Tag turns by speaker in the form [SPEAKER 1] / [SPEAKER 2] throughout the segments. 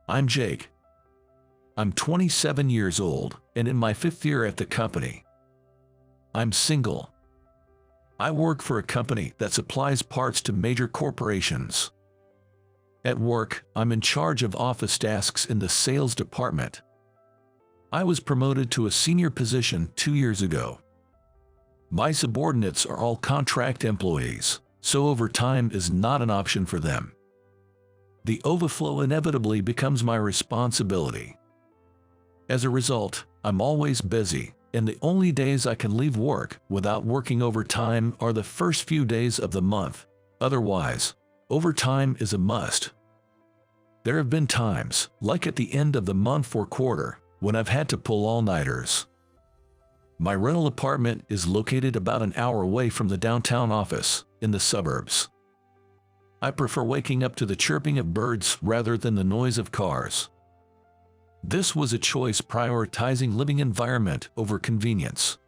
[SPEAKER 1] I'm Jake. I'm 27 years old and in my 5th year at the company. I'm single. I work for a company that supplies parts to major corporations. At work, I'm in charge of office tasks in the sales department. I was promoted to a senior position 2 years ago. My subordinates are all contract employees, so overtime is not an option for them. The overflow inevitably becomes my responsibility. As a result, I'm always busy, and the only days I can leave work without working overtime are the first few days of the month. Otherwise, overtime is a must. There have been times, like at the end of the month or quarter, when I've had to pull all-nighters. My rental apartment is located about an hour away from the downtown office, in the suburbs. I prefer waking up to the chirping of birds rather than the noise of cars. This was a choice prioritizing living environment over convenience.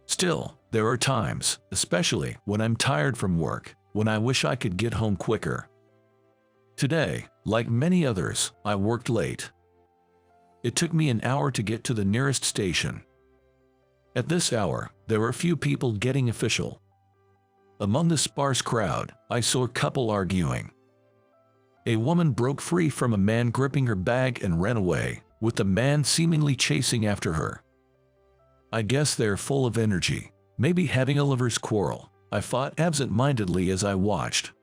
[SPEAKER 1] Still, there are times, especially when I'm tired from work, when I wish I could get home quicker. Today, like many others, I worked late. It took me an hour to get to the nearest station. At this hour, there were few people getting official. Among the sparse crowd, I saw a couple arguing. A woman broke free from a man gripping her bag and ran away, with the man seemingly chasing after her. I guess they're full of energy, maybe having a lover's quarrel, I thought absent-mindedly as I watched.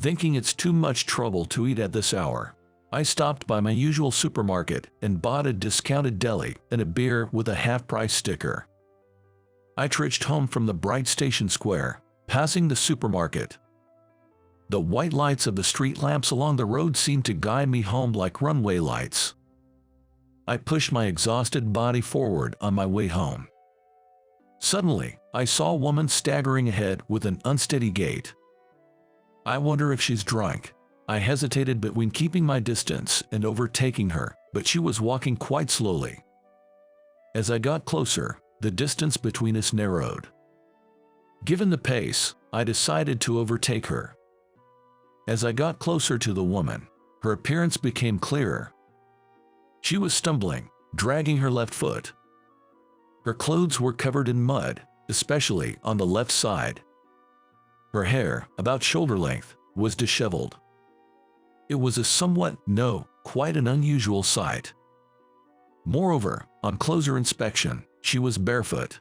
[SPEAKER 1] Thinking it's too much trouble to eat at this hour, I stopped by my usual supermarket and bought a discounted deli and a beer with a half-price sticker. I trudged home from the bright station square, passing the supermarket. The white lights of the street lamps along the road seemed to guide me home like runway lights. I pushed my exhausted body forward on my way home. Suddenly, I saw a woman staggering ahead with an unsteady gait. I wonder if she's drunk. I hesitated between keeping my distance and overtaking her, but she was walking quite slowly. As I got closer, the distance between us narrowed. Given the pace, I decided to overtake her. As I got closer to the woman, her appearance became clearer. She was stumbling, dragging her left foot. Her clothes were covered in mud, especially on the left side. Her hair, about shoulder length, was disheveled. It was quite an unusual sight. Moreover, on closer inspection, she was barefoot.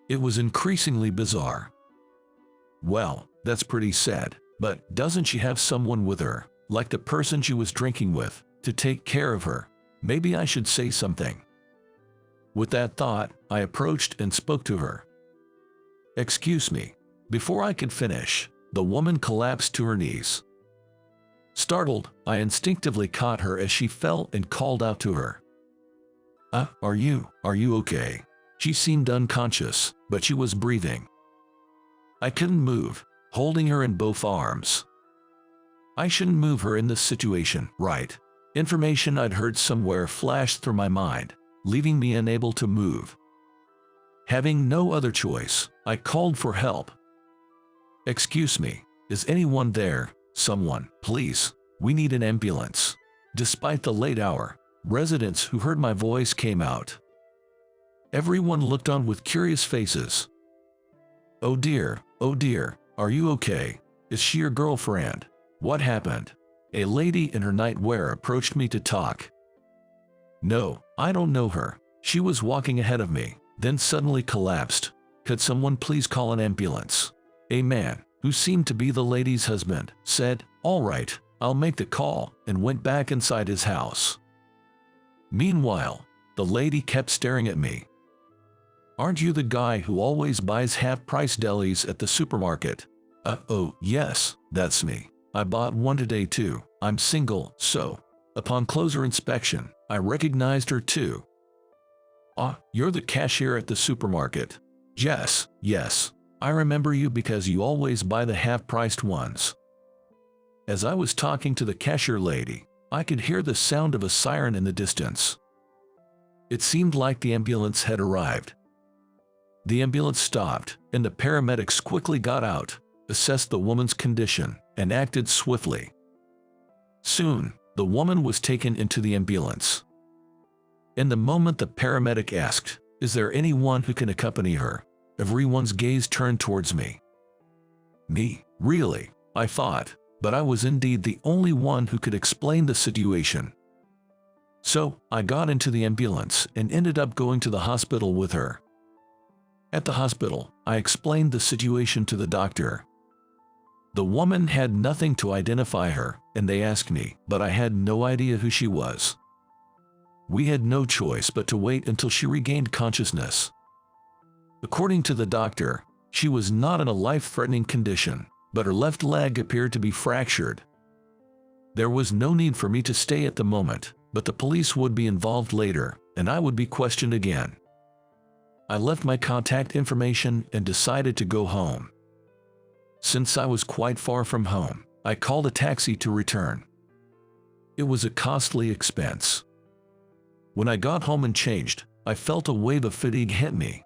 [SPEAKER 1] It was increasingly bizarre. Well, that's pretty sad, but doesn't she have someone with her, like the person she was drinking with, to take care of her? Maybe I should say something. With that thought, I approached and spoke to her. "Excuse me." Before I could finish, the woman collapsed to her knees. Startled, I instinctively caught her as she fell and called out to her. Are you okay?" She seemed unconscious, but she was breathing. I couldn't move, holding her in both arms. I shouldn't move her in this situation, right? Information I'd heard somewhere flashed through my mind, leaving me unable to move. Having no other choice, I called for help. "Excuse me, is anyone there? Someone, please. We need an ambulance." Despite the late hour, residents who heard my voice came out. Everyone looked on with curious faces. Oh dear, are you okay? Is she your girlfriend? What happened?" A lady in her nightwear approached me to talk. "No, I don't know her. She was walking ahead of me, then suddenly collapsed. Could someone please call an ambulance?" A man, who seemed to be the lady's husband, said, "All right, I'll make the call," and went back inside his house. Meanwhile, the lady kept staring at me. "Aren't you the guy who always buys half-price delis at the supermarket?" Oh, yes, that's me. I bought one today too. I'm single, so." Upon closer inspection, I recognized her too. You're the cashier at the supermarket." Yes. I remember you because you always buy the half-priced ones." As I was talking to the cashier lady, I could hear the sound of a siren in the distance. It seemed like the ambulance had arrived. The ambulance stopped, and the paramedics quickly got out, assessed the woman's condition, and acted swiftly. Soon, The woman was taken into the ambulance. In the moment the paramedic asked, "Is there anyone who can accompany her?" everyone's gaze turned towards me. Me? Really? I thought, but I was indeed the only one who could explain the situation. So, I got into the ambulance and ended up going to the hospital with her. At the hospital, I explained the situation to the doctor. The woman had nothing to identify her, and they asked me, but I had no idea who she was. We had no choice but to wait until she regained consciousness. According to the doctor, she was not in a life-threatening condition, but her left leg appeared to be fractured. There was no need for me to stay at the moment, but the police would be involved later, and I would be questioned again. I left my contact information and decided to go home. Since I was quite far from home, I called a taxi to return. It was a costly expense. When I got home and changed, I felt a wave of fatigue hit me.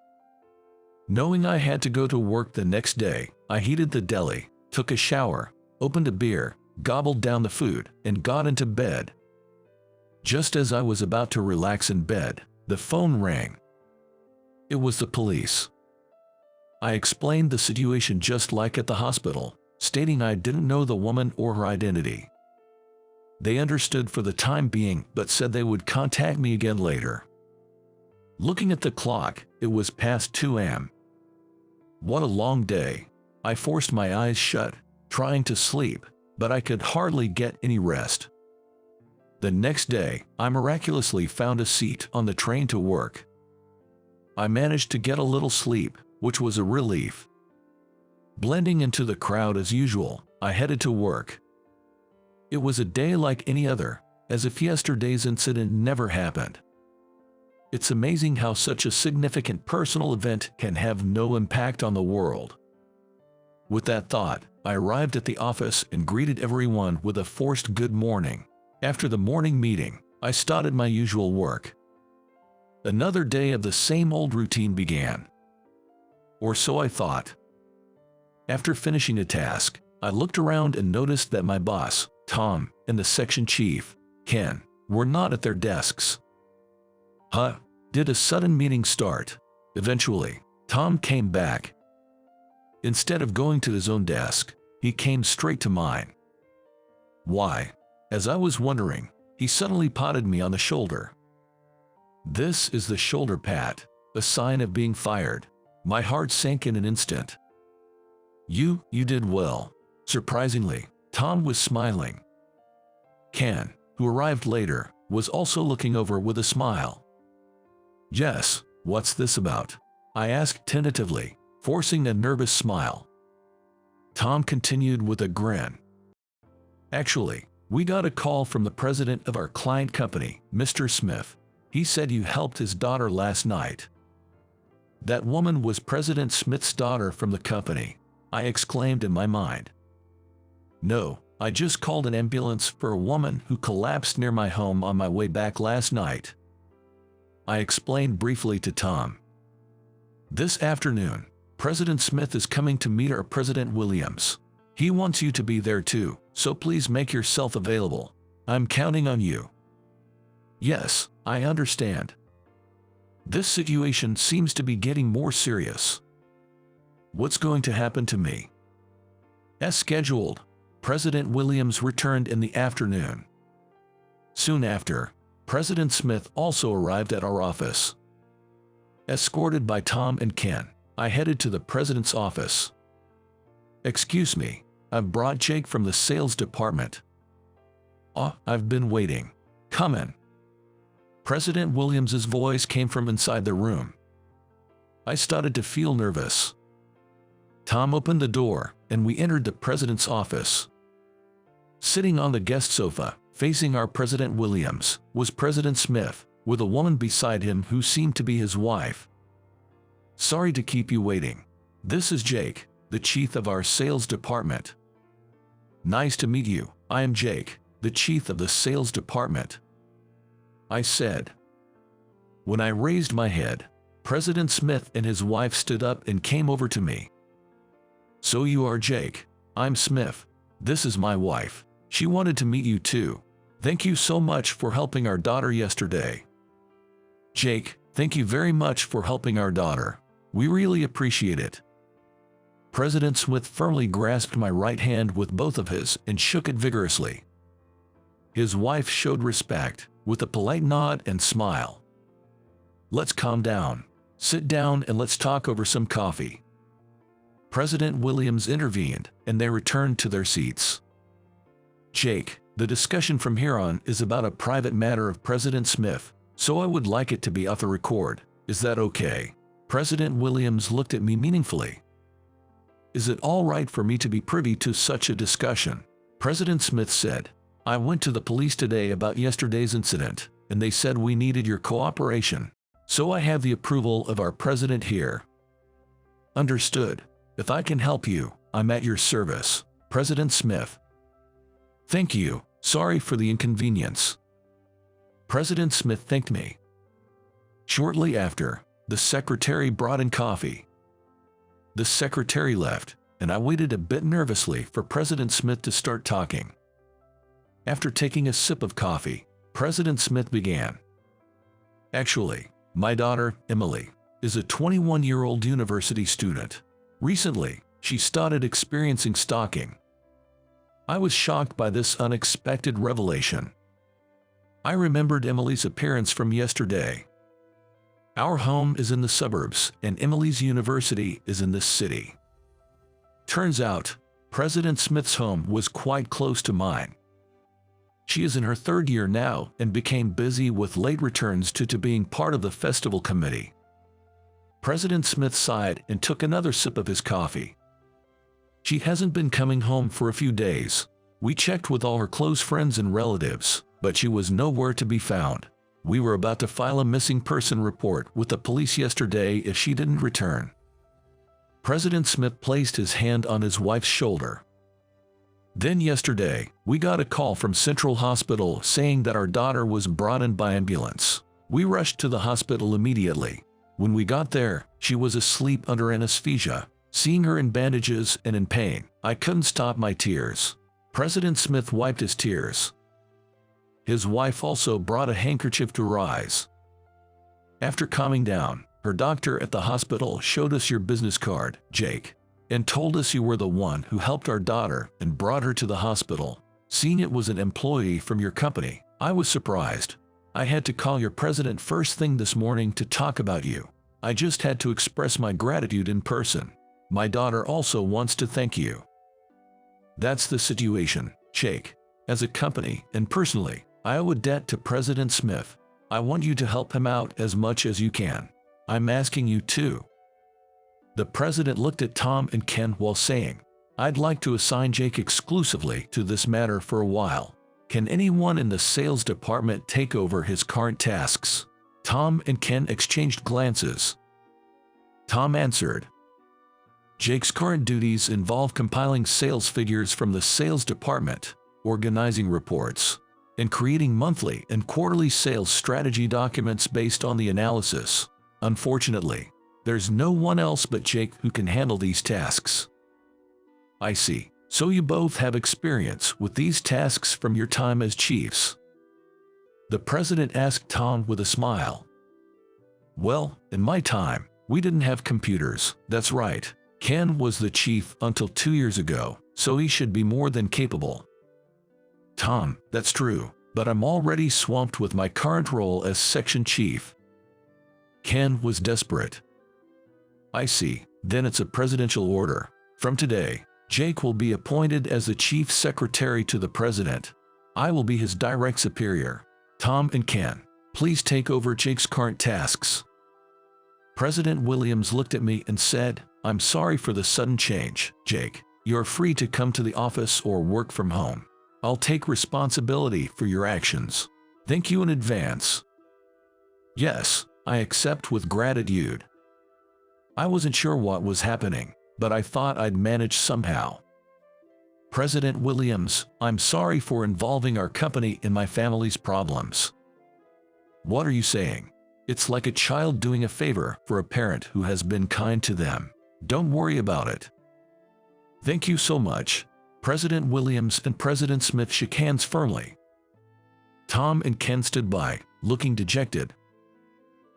[SPEAKER 1] Knowing I had to go to work the next day, I heated the deli, took a shower, opened a beer, gobbled down the food, and got into bed. Just as I was about to relax in bed, the phone rang. It was the police. I explained the situation just like at the hospital, stating I didn't know the woman or her identity. They understood for the time being, but said they would contact me again later. Looking at the clock, it was past 2 a.m. What a long day. I forced my eyes shut, trying to sleep, but I could hardly get any rest. The next day, I miraculously found a seat on the train to work. I managed to get a little sleep, which was a relief. Blending into the crowd as usual, I headed to work. It was a day like any other, as if yesterday's incident never happened. It's amazing how such a significant personal event can have no impact on the world. With that thought, I arrived at the office and greeted everyone with a forced good morning. After the morning meeting, I started my usual work. Another day of the same old routine began. Or so I thought. After finishing a task, I looked around and noticed that my boss, Tom, and the section chief, Ken, were not at their desks. Did a sudden meeting start? Eventually, Tom came back. Instead of going to his own desk, he came straight to mine. Why? As I was wondering, he suddenly patted me on the shoulder. This is the shoulder pat, a sign of being fired. My heart sank in an instant. You did well. Surprisingly, Tom was smiling. Ken, who arrived later, was also looking over with a smile. Jess, what's this about? I asked tentatively, forcing a nervous smile. Tom continued with a grin. Actually, we got a call from the president of our client company, Mr. Smith. He said you helped his daughter last night. That woman was President Smith's daughter from the company, I exclaimed in my mind. No, I just called an ambulance for a woman who collapsed near my home on my way back last night. I explained briefly to Tom. This afternoon, President Smith is coming to meet our President Williams. He wants you to be there too, so please make yourself available. I'm counting on you. Yes, I understand. This situation seems to be getting more serious. What's going to happen to me? As scheduled, President Williams returned in the afternoon. Soon after, President Smith also arrived at our office. Escorted by Tom and Ken, I headed to the president's office. Excuse me, I've brought Jake from the sales department. I've been waiting. Come in. President Williams's voice came from inside the room. I started to feel nervous. Tom opened the door, and we entered the president's office. Sitting on the guest sofa, facing our President Williams, was President Smith, with a woman beside him who seemed to be his wife. Sorry to keep you waiting. This is Jake, the chief of our sales department. Nice to meet you. I am Jake, the chief of the sales department, I said. When I raised my head, President Smith and his wife stood up and came over to me. So you are Jake. I'm Smith. This is my wife. She wanted to meet you too. Thank you so much for helping our daughter yesterday. Jake, thank you very much for helping our daughter. We really appreciate it. President Smith firmly grasped my right hand with both of his and shook it vigorously. His wife showed respect, with a polite nod and smile. Let's calm down. Sit down and let's talk over some coffee. President Williams intervened, and they returned to their seats. Jake, the discussion from here on is about a private matter of President Smith, so I would like it to be off the record. Is that okay? President Williams looked at me meaningfully. Is it all right for me to be privy to such a discussion? President Smith said, I went to the police today about yesterday's incident, and they said we needed your cooperation. So I have the approval of our president here. Understood. If I can help you, I'm at your service. President Smith. Thank you. Sorry for the inconvenience. President Smith thanked me. Shortly after, the secretary brought in coffee. The secretary left, and I waited a bit nervously for President Smith to start talking. After taking a sip of coffee, President Smith began. Actually, my daughter, Emily, is a 21-year-old university student. Recently, she started experiencing stalking. I was shocked by this unexpected revelation. I remembered Emily's appearance from yesterday. Our home is in the suburbs, and Emily's university is in this city. Turns out, President Smith's home was quite close to mine. She is in her third year now and became busy with late returns due to being part of the festival committee. President Smith sighed and took another sip of his coffee. She hasn't been coming home for a few days. We checked with all her close friends and relatives, but she was nowhere to be found. We were about to file a missing person report with the police yesterday if she didn't return. President Smith placed his hand on his wife's shoulder. Then yesterday, we got a call from Central Hospital saying that our daughter was brought in by ambulance. We rushed to the hospital immediately. When we got there, she was asleep under anesthesia. Seeing her in bandages and in pain, I couldn't stop my tears. President Smith wiped his tears. His wife also brought a handkerchief to her eyes. After calming down, her doctor at the hospital showed us your business card, Jake, and told us you were the one who helped our daughter and brought her to the hospital. Seeing it was an employee from your company, I was surprised. I had to call your president first thing this morning to talk about you. I just had to express my gratitude in person. My daughter also wants to thank you. That's the situation, Jake. As a company and personally, I owe a debt to President Smith. I want you to help him out as much as you can. I'm asking you to. The president looked at Tom and Ken while saying, I'd like to assign Jake exclusively to this matter for a while. Can anyone in the sales department take over his current tasks? Tom and Ken exchanged glances. Tom answered, Jake's current duties involve compiling sales figures from the sales department, organizing reports, and creating monthly and quarterly sales strategy documents based on the analysis. Unfortunately, there's no one else but Jake who can handle these tasks. I see. So you both have experience with these tasks from your time as chiefs? The president asked Tom with a smile. Well, in my time, we didn't have computers. That's right. Ken was the chief until 2 years ago, so he should be more than capable. Tom, that's true, but I'm already swamped with my current role as section chief. Ken was desperate. I see. Then it's a presidential order. From today, Jake will be appointed as the chief secretary to the president. I will be his direct superior. Tom and Ken, please take over Jake's current tasks. President Williams looked at me and said, I'm sorry for the sudden change, Jake. You're free to come to the office or work from home. I'll take responsibility for your actions. Thank you in advance. Yes, I accept with gratitude. I wasn't sure what was happening, but I thought I'd manage somehow. President Williams, I'm sorry for involving our company in my family's problems. What are you saying? It's like a child doing a favor for a parent who has been kind to them. Don't worry about it. Thank you so much. President Williams and President Smith shook hands firmly. Tom and Ken stood by, looking dejected.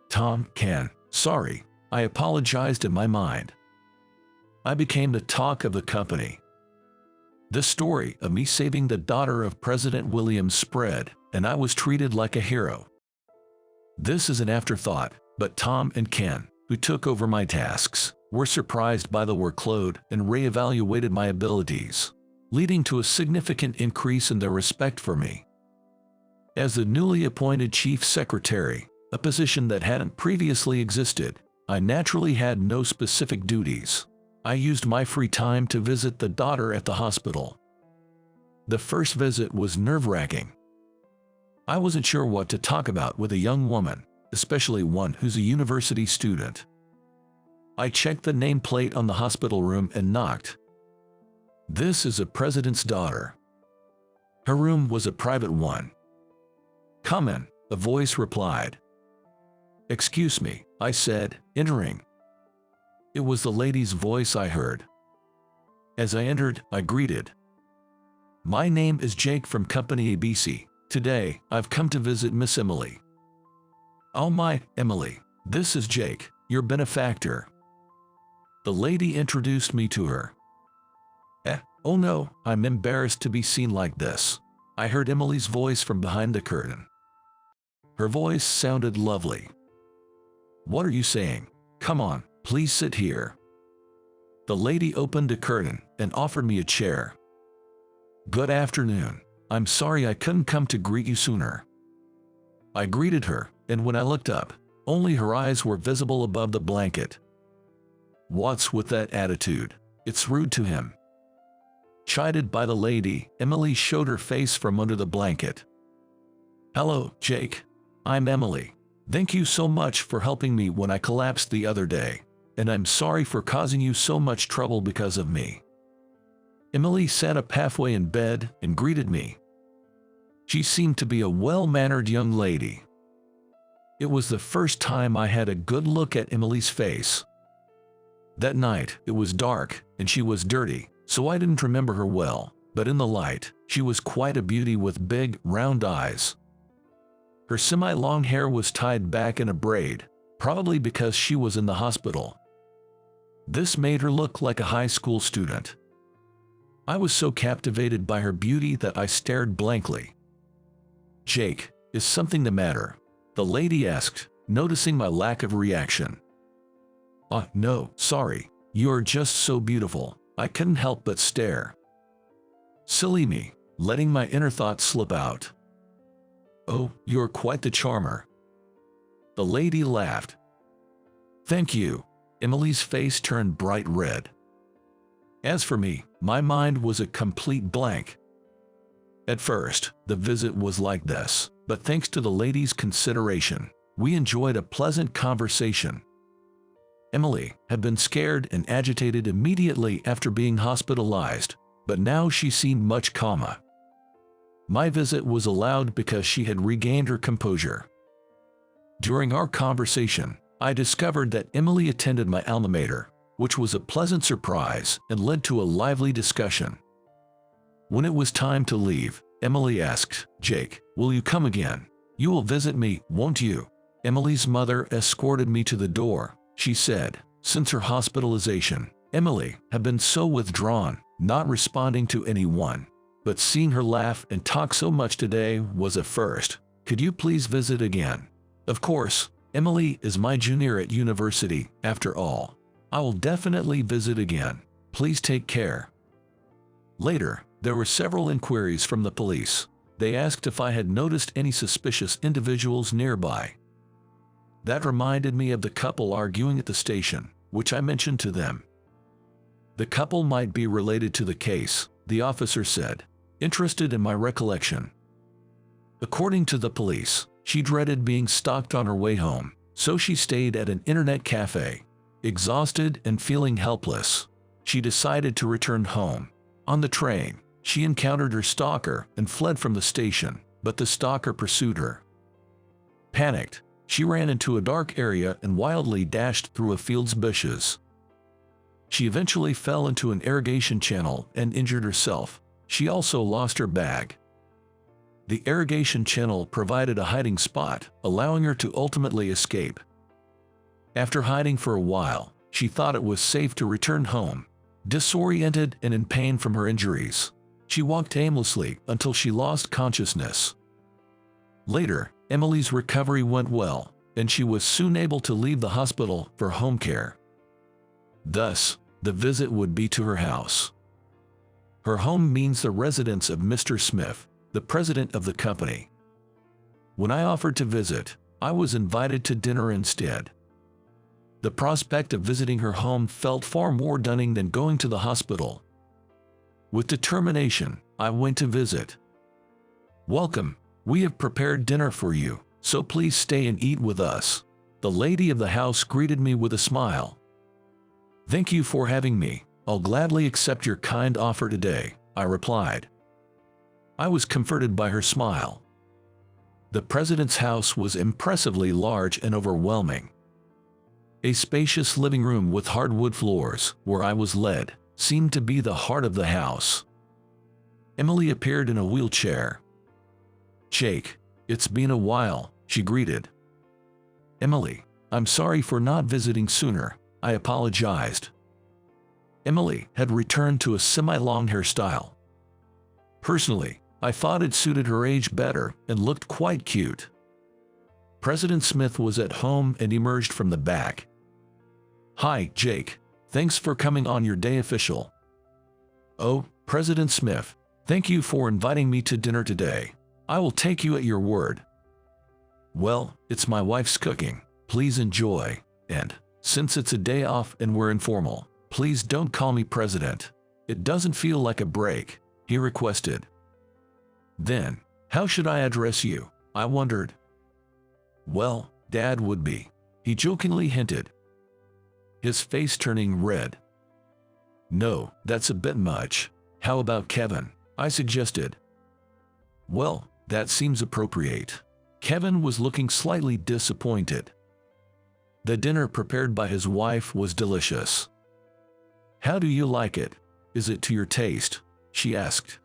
[SPEAKER 1] Tom, Ken, sorry, I apologized in my mind. I became the talk of the company. The story of me saving the daughter of President Williams spread, and I was treated like a hero. This is an afterthought, but Tom and Ken, who took over my tasks, were surprised by the workload and reevaluated my abilities, leading to a significant increase in their respect for me. As the newly appointed chief secretary, a position that hadn't previously existed, I naturally had no specific duties. I used my free time to visit the daughter at the hospital. The first visit was nerve-wracking. I wasn't sure what to talk about with a young woman, especially one who's a university student. I checked the nameplate on the hospital room and knocked. This is a president's daughter. Her room was a private one. Come in, a voice replied. Excuse me, I said, entering. It was the lady's voice I heard. As I entered, I greeted. My name is Jake from Company ABC. Today, I've come to visit Miss Emily. Oh my, Emily, this is Jake, your benefactor. The lady introduced me to her. Oh no, I'm embarrassed to be seen like this. I heard Emily's voice from behind the curtain. Her voice sounded lovely. What are you saying? Come on, please sit here. The lady opened a curtain and offered me a chair. Good afternoon. I'm sorry I couldn't come to greet you sooner. I greeted her, and when I looked up, only her eyes were visible above the blanket. What's with that attitude? It's rude to him. Chided by the lady, Emily showed her face from under the blanket. Hello, Jake. I'm Emily. Thank you so much for helping me when I collapsed the other day, and I'm sorry for causing you so much trouble because of me. Emily sat up halfway in bed and greeted me. She seemed to be a well-mannered young lady. It was the first time I had a good look at Emily's face. That night, it was dark, and she was dirty, so I didn't remember her well, but in the light, she was quite a beauty with big, round eyes. Her semi-long hair was tied back in a braid, probably because she was in the hospital. This made her look like a high school student. I was so captivated by her beauty that I stared blankly. Jake, is something the matter? The lady asked, noticing my lack of reaction. No, sorry. You're just so beautiful. I couldn't help but stare. Silly me, letting my inner thoughts slip out. Oh, you're quite the charmer. The lady laughed. Thank you. Emily's face turned bright red. As for me, my mind was a complete blank. At first, the visit was like this, but thanks to the lady's consideration, we enjoyed a pleasant conversation. Emily had been scared and agitated immediately after being hospitalized, but now she seemed much calmer. My visit was allowed because she had regained her composure. During our conversation, I discovered that Emily attended my alma mater, which was a pleasant surprise and led to a lively discussion. When it was time to leave, Emily asked, Jake, will you come again? You will visit me, won't you? Emily's mother escorted me to the door. She said, since her hospitalization, Emily had been so withdrawn, not responding to anyone. But seeing her laugh and talk so much today was a first. Could you please visit again? Of course, Emily is my junior at university, after all. I will definitely visit again. Please take care. Later, there were several inquiries from the police. They asked if I had noticed any suspicious individuals nearby. That reminded me of the couple arguing at the station, which I mentioned to them. The couple might be related to the case, the officer said, interested in my recollection. According to the police, she dreaded being stalked on her way home, so she stayed at an internet cafe. Exhausted and feeling helpless, she decided to return home. On the train, she encountered her stalker and fled from the station, but the stalker pursued her. Panicked, she ran into a dark area and wildly dashed through a field's bushes. She eventually fell into an irrigation channel and injured herself. She also lost her bag. The irrigation channel provided a hiding spot, allowing her to ultimately escape. After hiding for a while, she thought it was safe to return home. Disoriented and in pain from her injuries, she walked aimlessly until she lost consciousness. Later, Emily's recovery went well, and she was soon able to leave the hospital for home care. Thus, the visit would be to her house. Her home means the residence of Mr. Smith, the president of the company. When I offered to visit, I was invited to dinner instead. The prospect of visiting her home felt far more daunting than going to the hospital. With determination, I went to visit. "Welcome, we have prepared dinner for you, so please stay and eat with us." The lady of the house greeted me with a smile. "Thank you for having me. I'll gladly accept your kind offer today," I replied. I was comforted by her smile. The president's house was impressively large and overwhelming. A spacious living room with hardwood floors, where I was led, seemed to be the heart of the house. Emily appeared in a wheelchair. "Jake, it's been a while," she greeted. "Emily, I'm sorry for not visiting sooner," I apologized. Emily had returned to a semi-long hairstyle. Personally, I thought it suited her age better and looked quite cute. President Smith was at home and emerged from the back. "Hi, Jake. Thanks for coming on your day official." "Oh, President Smith, thank you for inviting me to dinner today. I will take you at your word." "Well, it's my wife's cooking. Please enjoy. And, since it's a day off and we're informal, please don't call me President. It doesn't feel like a break," he requested. "Then, how should I address you?" I wondered. "Well, Dad would be," he jokingly hinted, his face turning red. "No, that's a bit much. How about Kevin?" I suggested. "Well, that seems appropriate." Kevin was looking slightly disappointed. The dinner prepared by his wife was delicious. "How do you like it? Is it to your taste?" she asked.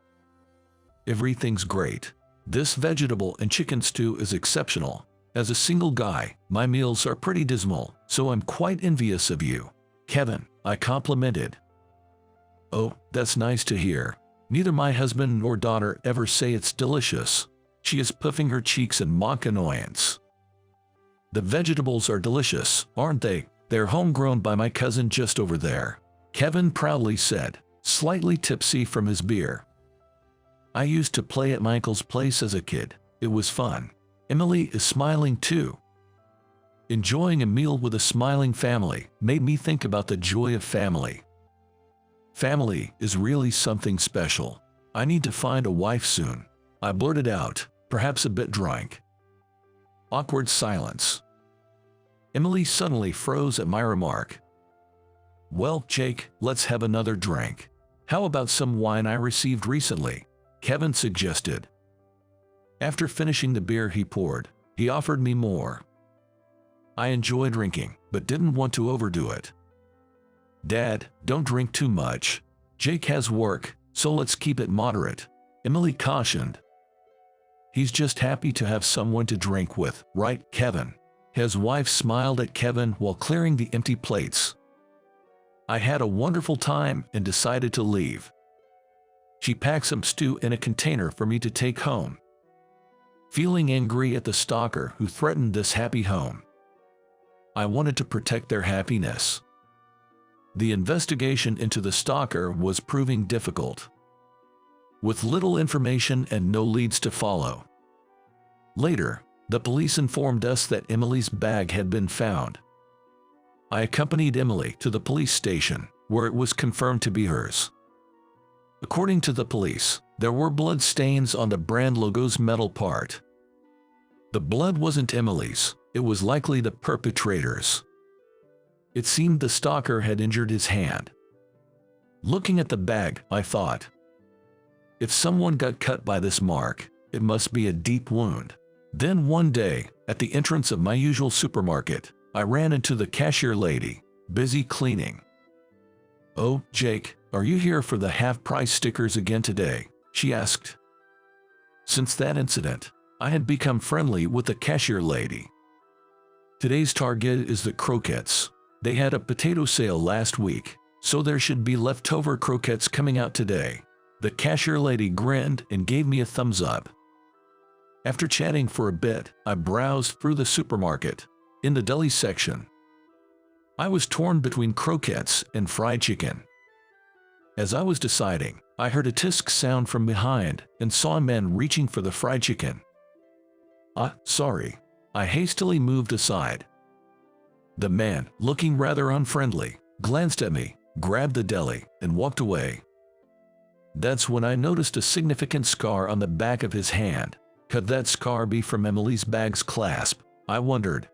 [SPEAKER 1] "Everything's great. This vegetable and chicken stew is exceptional. As a single guy, my meals are pretty dismal, so I'm quite envious of you, Kevin," I complimented. "Oh, that's nice to hear. Neither my husband nor daughter ever say it's delicious." She is puffing her cheeks in mock annoyance. "The vegetables are delicious, aren't they? They're homegrown by my cousin just over there," Kevin proudly said, slightly tipsy from his beer. "I used to play at my uncle's place as a kid. It was fun." Emily is smiling too. Enjoying a meal with a smiling family made me think about the joy of family. Family is really something special. "I need to find a wife soon," I blurted out, perhaps a bit drunk. Awkward silence. Emily suddenly froze at my remark. "Well, Jake, let's have another drink. How about some wine I received recently?" Kevin suggested. After finishing the beer he poured, he offered me more. I enjoy drinking, but didn't want to overdo it. "Dad, don't drink too much. Jake has work, so let's keep it moderate," Emily cautioned. "He's just happy to have someone to drink with, right, Kevin?" His wife smiled at Kevin while clearing the empty plates. I had a wonderful time and decided to leave. She packed some stew in a container for me to take home. Feeling angry at the stalker who threatened this happy home, I wanted to protect their happiness. The investigation into the stalker was proving difficult, with little information and no leads to follow. Later, the police informed us that Emily's bag had been found. I accompanied Emily to the police station, where it was confirmed to be hers. According to the police, there were blood stains on the brand logo's metal part. The blood wasn't Emily's, it was likely the perpetrator's. It seemed the stalker had injured his hand. Looking at the bag, I thought, if someone got cut by this mark, it must be a deep wound. Then one day, at the entrance of my usual supermarket, I ran into the cashier lady, busy cleaning. "Oh, Jake, are you here for the half-price stickers again today?" she asked. Since that incident, I had become friendly with the cashier lady. Today's target is the croquettes. They had a potato sale last week, so there should be leftover croquettes coming out today. The cashier lady grinned and gave me a thumbs up. After chatting for a bit, I browsed through the supermarket. In the deli section, I was torn between croquettes and fried chicken. As I was deciding, I heard a tisk sound from behind and saw a man reaching for the fried chicken. Sorry. I hastily moved aside. The man, looking rather unfriendly, glanced at me, grabbed the deli, and walked away. That's when I noticed a significant scar on the back of his hand. Could that scar be from Emily's bag's clasp? I wondered.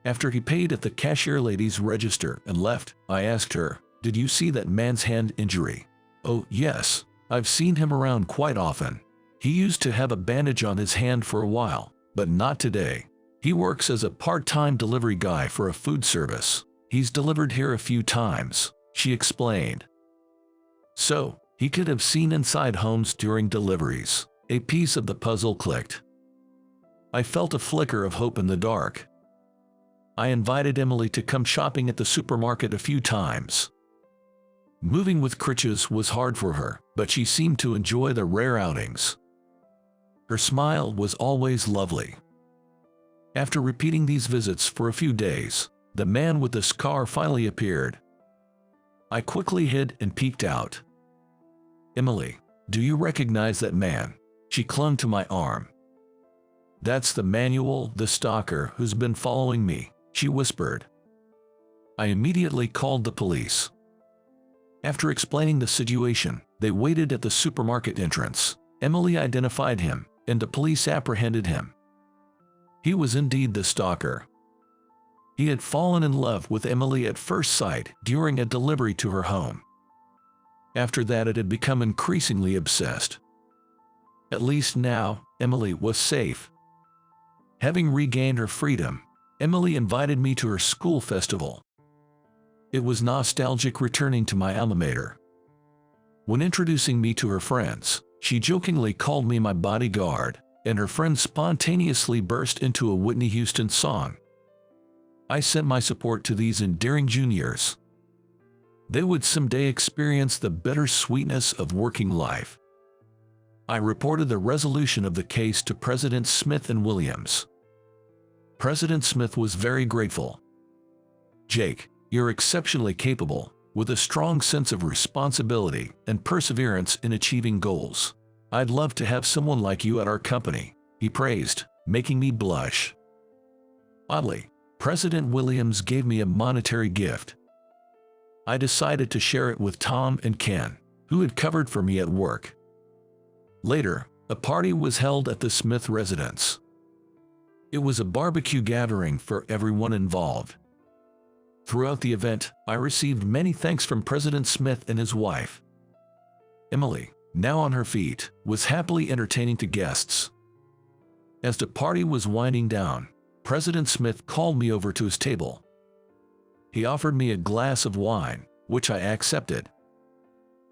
[SPEAKER 1] After he paid at the cashier lady's register and left, I asked her, "Did you see that man's hand injury?" "Oh, yes. I've seen him around quite often. He used to have a bandage on his hand for a while, but not today. He works as a part-time delivery guy for a food service. He's delivered here a few times," she explained. So, he could have seen inside homes during deliveries. A piece of the puzzle clicked. I felt a flicker of hope in the dark. I invited Emily to come shopping at the supermarket a few times. Moving with crutches was hard for her, but she seemed to enjoy the rare outings. Her smile was always lovely. After repeating these visits for a few days, the man with the scar finally appeared. I quickly hid and peeked out. "Emily, do you recognize that man?" She clung to my arm. "That's the manual, the stalker who's been following me," she whispered. I immediately called the police. After explaining the situation, they waited at the supermarket entrance. Emily identified him, and the police apprehended him. He was indeed the stalker. He had fallen in love with Emily at first sight during a delivery to her home. After that, it had become increasingly obsessed. At least now, Emily was safe. Having regained her freedom, Emily invited me to her school festival. It was nostalgic returning to my alma mater. When introducing me to her friends, she jokingly called me my bodyguard, and her friends spontaneously burst into a Whitney Houston song. I sent my support to these endearing juniors. They would someday experience the bittersweetness of working life. I reported the resolution of the case to President Smith and Williams. President Smith was very grateful. "Jake, you're exceptionally capable, with a strong sense of responsibility and perseverance in achieving goals. I'd love to have someone like you at our company," he praised, making me blush. Oddly, President Williams gave me a monetary gift. I decided to share it with Tom and Ken, who had covered for me at work. Later, a party was held at the Smith residence. It was a barbecue gathering for everyone involved. Throughout the event, I received many thanks from President Smith and his wife. Emily, now on her feet, was happily entertaining the guests. As the party was winding down, President Smith called me over to his table. He offered me a glass of wine, which I accepted.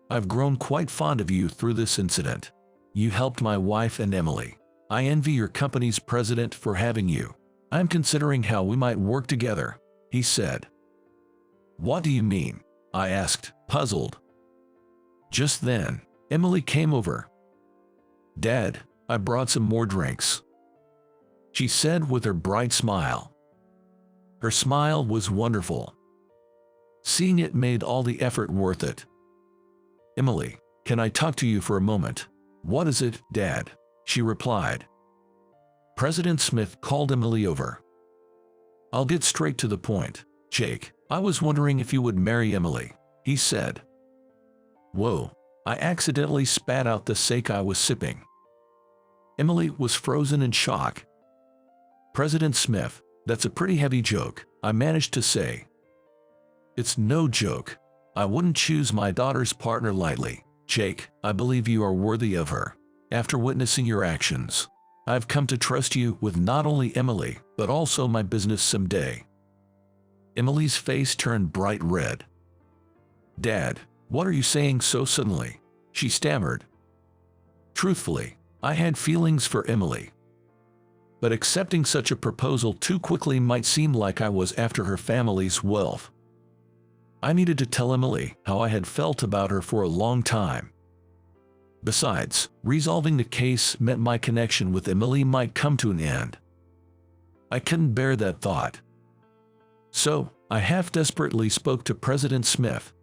[SPEAKER 1] "I've grown quite fond of you through this incident. You helped my wife and Emily. I envy your company's president for having you. I'm considering how we might work together," he said. "What do you mean?" I asked, puzzled. Just then, Emily came over. "Dad, I brought some more drinks," she said with her bright smile. Her smile was wonderful. Seeing it made all the effort worth it. "Emily, can I talk to you for a moment?" "What is it, Dad?" she replied. President Smith called Emily over. "I'll get straight to the point. Jake, I was wondering if you would marry Emily," he said. Whoa, I accidentally spat out the sake I was sipping. Emily was frozen in shock. "President Smith, that's a pretty heavy joke," I managed to say. "It's no joke. I wouldn't choose my daughter's partner lightly. Jake, I believe you are worthy of her. After witnessing your actions, I've come to trust you with not only Emily, but also my business someday." Emily's face turned bright red. "Dad, what are you saying so suddenly?" she stammered. "Truthfully, I had feelings for Emily, but accepting such a proposal too quickly might seem like I was after her family's wealth. I needed to tell Emily how I had felt about her for a long time. Besides, resolving the case meant my connection with Emily might come to an end. I couldn't bear that thought. So, I half-desperately spoke to President Smith.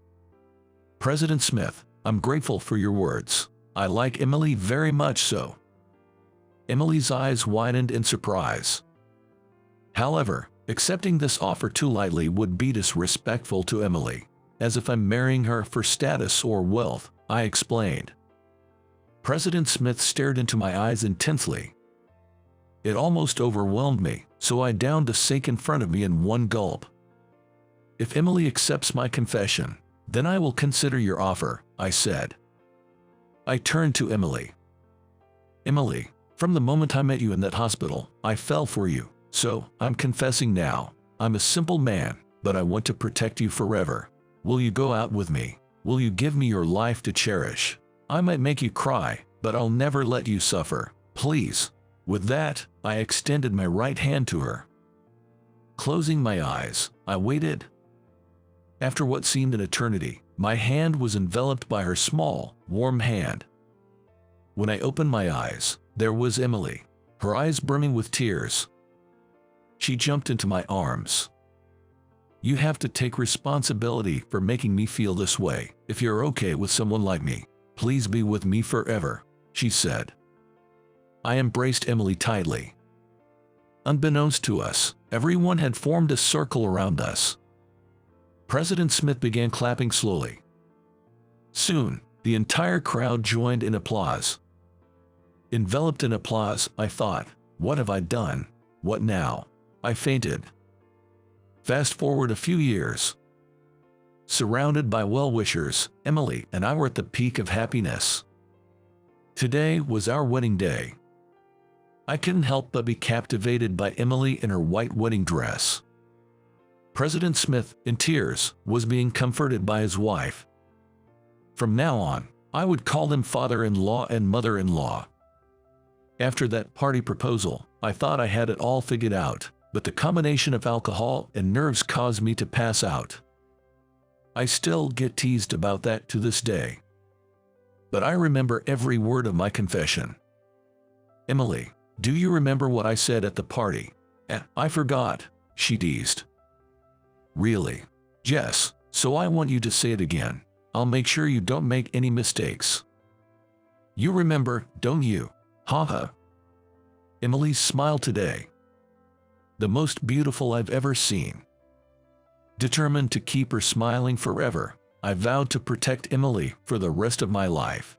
[SPEAKER 1] "President Smith, I'm grateful for your words. I like Emily very much so." Emily's eyes widened in surprise. However, accepting this offer too lightly would be disrespectful to Emily, as if I'm marrying her for status or wealth, I explained. President Smith stared into my eyes intensely. It almost overwhelmed me, so I downed the steak in front of me in one gulp. "If Emily accepts my confession, then I will consider your offer," I said. I turned to Emily. "Emily, from the moment I met you in that hospital, I fell for you, so I'm confessing now. I'm a simple man, but I want to protect you forever. Will you go out with me? Will you give me your life to cherish? I might make you cry, but I'll never let you suffer. Please." With that, I extended my right hand to her. Closing my eyes, I waited. After what seemed an eternity, my hand was enveloped by her small, warm hand. When I opened my eyes, there was Emily, her eyes brimming with tears. She jumped into my arms. "You have to take responsibility for making me feel this way. If you're okay with someone like me, please be with me forever," she said. I embraced Emily tightly. Unbeknownst to us, everyone had formed a circle around us. President Smith began clapping slowly. Soon, the entire crowd joined in applause. Enveloped in applause, I thought, what have I done? What now? I fainted. Fast forward a few years. Surrounded by well-wishers, Emily and I were at the peak of happiness. Today was our wedding day. I couldn't help but be captivated by Emily in her white wedding dress. President Smith, in tears, was being comforted by his wife. From now on, I would call them father-in-law and mother-in-law. After that party proposal, I thought I had it all figured out, but the combination of alcohol and nerves caused me to pass out. I still get teased about that to this day. But I remember every word of my confession. "Emily, do you remember what I said at the party?" "I forgot," she teased. "Really?" "Yes, so I want you to say it again. I'll make sure you don't make any mistakes." "You remember, don't you?" "Haha." Emily's smile today. The most beautiful I've ever seen. Determined to keep her smiling forever, I vowed to protect Emily for the rest of my life.